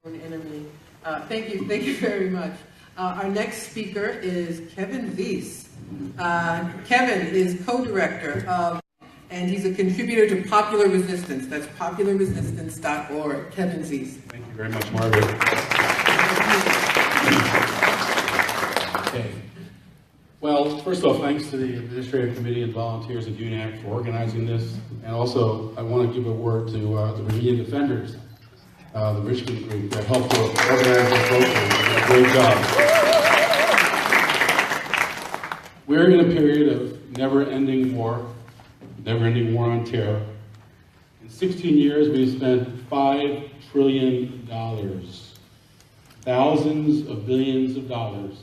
Enemy. Thank you very much. Our next speaker is Kevin Zeese. Kevin is co-director of, and he's a contributor to Popular Resistance. That's popularresistance.org. Kevin Zeese. Thank you very much, Margaret. Okay. Well, first off, thanks to the Administrative Committee and volunteers at UNAC for organizing this. And also, I want to give a word to the Virginia Defenders, the Richmond group that helped to organize this program. They did a great job. We're in a period of never-ending war on terror. In 16 years, we've spent $5 trillion, thousands of billions of dollars,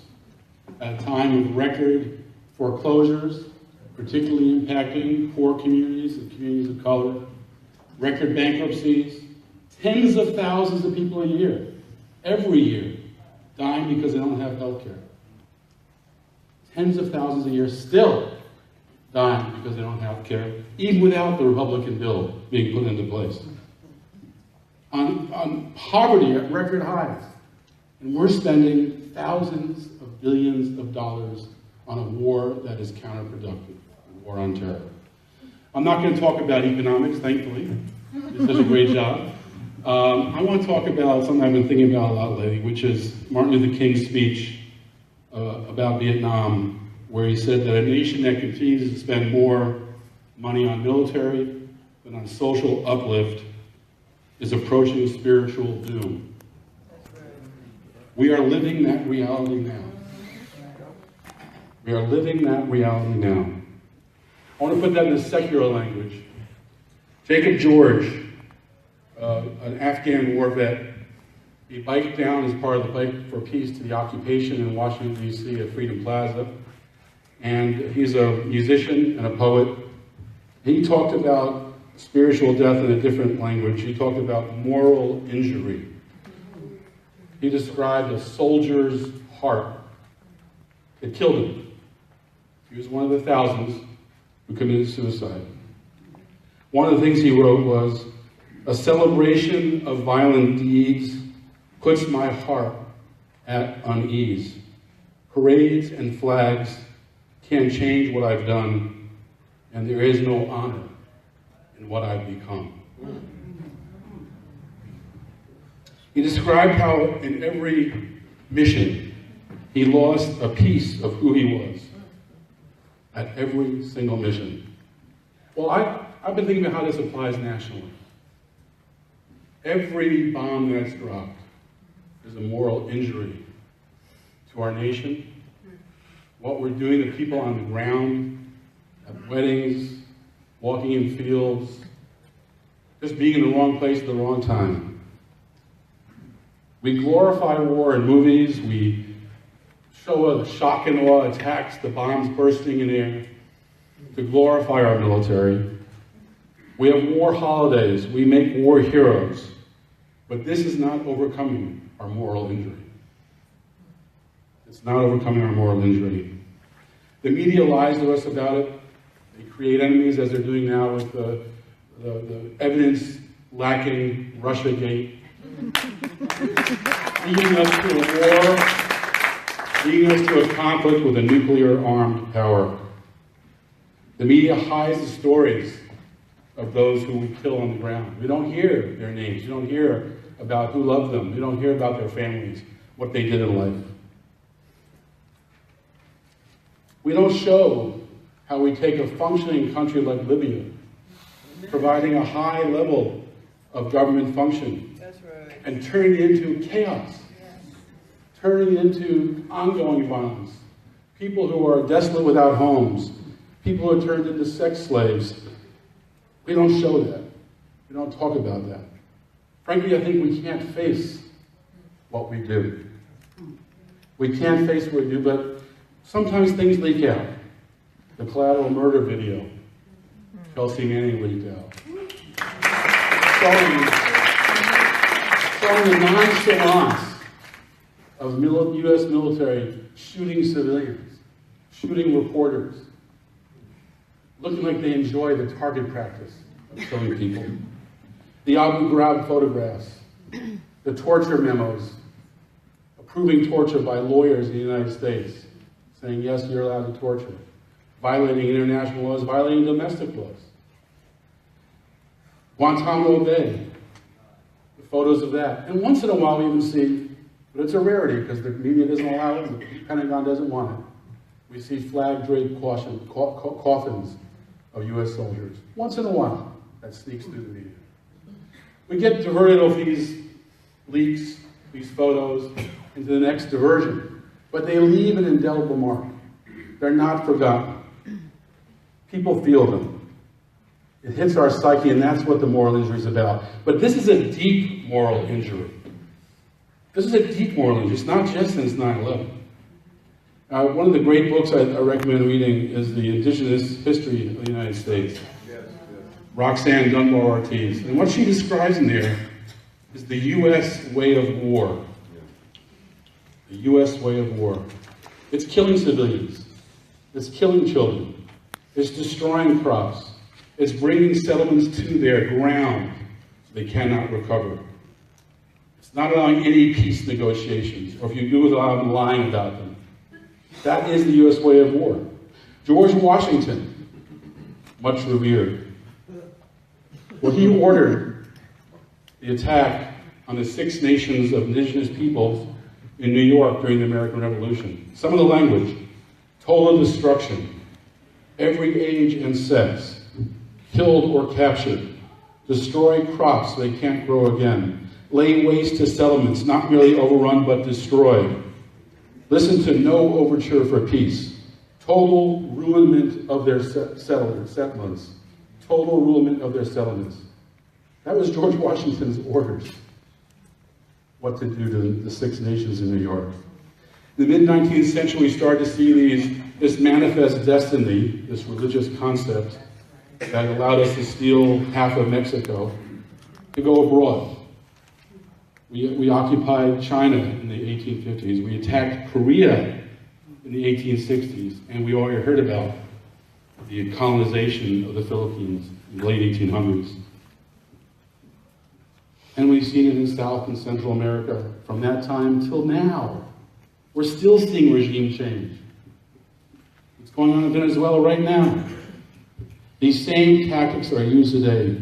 at a time of record foreclosures, particularly impacting poor communities and communities of color, record bankruptcies, tens of thousands of people a year, every year, dying because they don't have health care. Tens of thousands a year still dying because they don't have health care, even without the Republican bill being put into place. On poverty at record highs. And we're spending thousands of billions of dollars on a war that is counterproductive, a war on terror. I'm not going to talk about economics, thankfully. This does a great job. I want to talk about something I've been thinking about a lot lately, which is Martin Luther King's speech about Vietnam, where he said that a nation that continues to spend more money on military than on social uplift is approaching spiritual doom. We are living that reality now. We are living that reality now. I want to put that in a secular language. Jacob George, an Afghan war vet, he biked down as part of the Bike for Peace to the occupation in Washington, D.C. at Freedom Plaza. And he's a musician and a poet. He talked about spiritual death in a different language. He talked about moral injury. He described a soldier's heart. It killed him. He was one of the thousands who committed suicide. One of the things he wrote was, "A celebration of violent deeds puts my heart at unease. Parades and flags can't change what I've done, and there is no honor in what I've become." He described how in every mission he lost a piece of who he was at every single mission. Well, I've been thinking about how this applies nationally. Every bomb that's dropped is a moral injury to our nation. What we're doing to people on the ground, at weddings, walking in fields, just being in the wrong place at the wrong time. We glorify war in movies. We show the shock and awe attacks, the bombs bursting in air, to glorify our military. We have war holidays. We make war heroes. But this is not overcoming our moral injury. It's not overcoming our moral injury. The media lies to us about it. They create enemies, as they're doing now with the evidence-lacking Russiagate. Leading us to a war, leading us to a conflict with a nuclear-armed power. The media hides the stories of those who we kill on the ground. We don't hear their names. We don't hear about who loved them. We don't hear about their families, what they did in life. We don't show how we take a functioning country like Libya, providing a high level of government function, and turn it into chaos, turning it into ongoing violence. People who are desolate without homes, people who are turned into sex slaves. We don't show that. We don't talk about that. Frankly, I think we can't face what we do. We can't face what we do, but sometimes things leak out. The collateral murder video, Chelsea Manning leaked out. Showing the nonchalance of U.S. military shooting civilians, shooting reporters, looking like they enjoy the target practice of killing people. The Abu Ghraib photographs the torture memos, approving torture by lawyers in the United States, saying, yes, you're allowed to torture, violating international laws, violating domestic laws. Guantanamo Bay, the photos of that. And once in a while we even see, but it's a rarity because the media doesn't allow it, the Pentagon doesn't want it. We see flag-draped coffins of U.S. soldiers. Once in a while, that sneaks through the media. We get diverted off these leaks, these photos, into the next diversion. But they leave an indelible mark. They're not forgotten. People feel them. It hits our psyche, and that's what the moral injury is about. But this is a deep moral injury. This is a deep moral injury. It's not just since 9/11. One of the great books I recommend reading is The Indigenous History of the United States. Roxanne Dunbar Ortiz. And what she describes in there is the U.S. way of war. The U.S. way of war. It's killing civilians. It's killing children. It's destroying crops. It's bringing settlements to their ground so they cannot recover. It's not allowing any peace negotiations, or if you do allow them, lying about them. That is the U.S. way of war. George Washington, much revered. Well, he ordered the attack on the 6 nations of indigenous peoples in New York during the American Revolution. Some of the language: total destruction, every age and sex, killed or captured, destroy crops so they can't grow again, lay waste to settlements, not merely overrun but destroyed, listen to no overture for peace, total ruinment of their settlements, total ruinment of their settlements. That was George Washington's orders, what to do to the 6 nations in New York. In the mid-19th century, we started to see this manifest destiny, this religious concept, that allowed us to steal half of Mexico, to go abroad. We occupied China in the 1850s. We attacked Korea in the 1860s. And we already heard about the colonization of the Philippines in the late 1800s. And we've seen it in South and Central America from that time till now. We're still seeing regime change. It's going on in Venezuela right now. These same tactics are used today.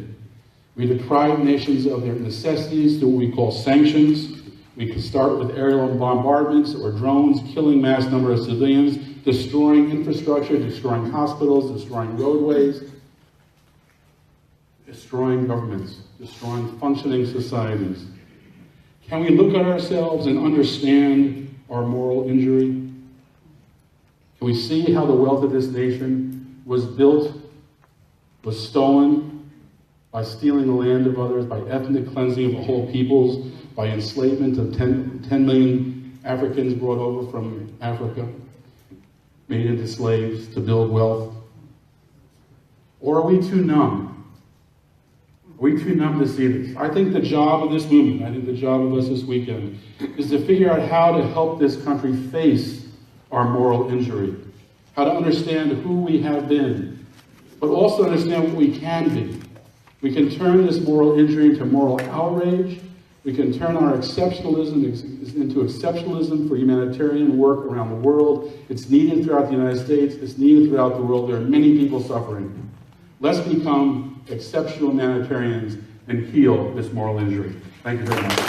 We deprive nations of their necessities through what we call sanctions. We can start with aerial bombardments or drones, killing mass number of civilians, destroying infrastructure, destroying hospitals, destroying roadways, destroying governments, destroying functioning societies. Can we look at ourselves and understand our moral injury? Can we see how the wealth of this nation was built, was stolen, by stealing the land of others, by ethnic cleansing of whole peoples, by enslavement of 10 million Africans brought over from Africa, made into slaves to build wealth? Or are we too numb? Are we too numb to see this? I think the job of this movement, I think the job of us this weekend, is to figure out how to help this country face our moral injury, how to understand who we have been, but also understand what we can be. We can turn this moral injury into moral outrage. We can turn our exceptionalism into exceptionalism for humanitarian work around the world. It's needed throughout the United States. It's needed throughout the world. There are many people suffering. Let's become exceptional humanitarians and heal this moral injury. Thank you very much.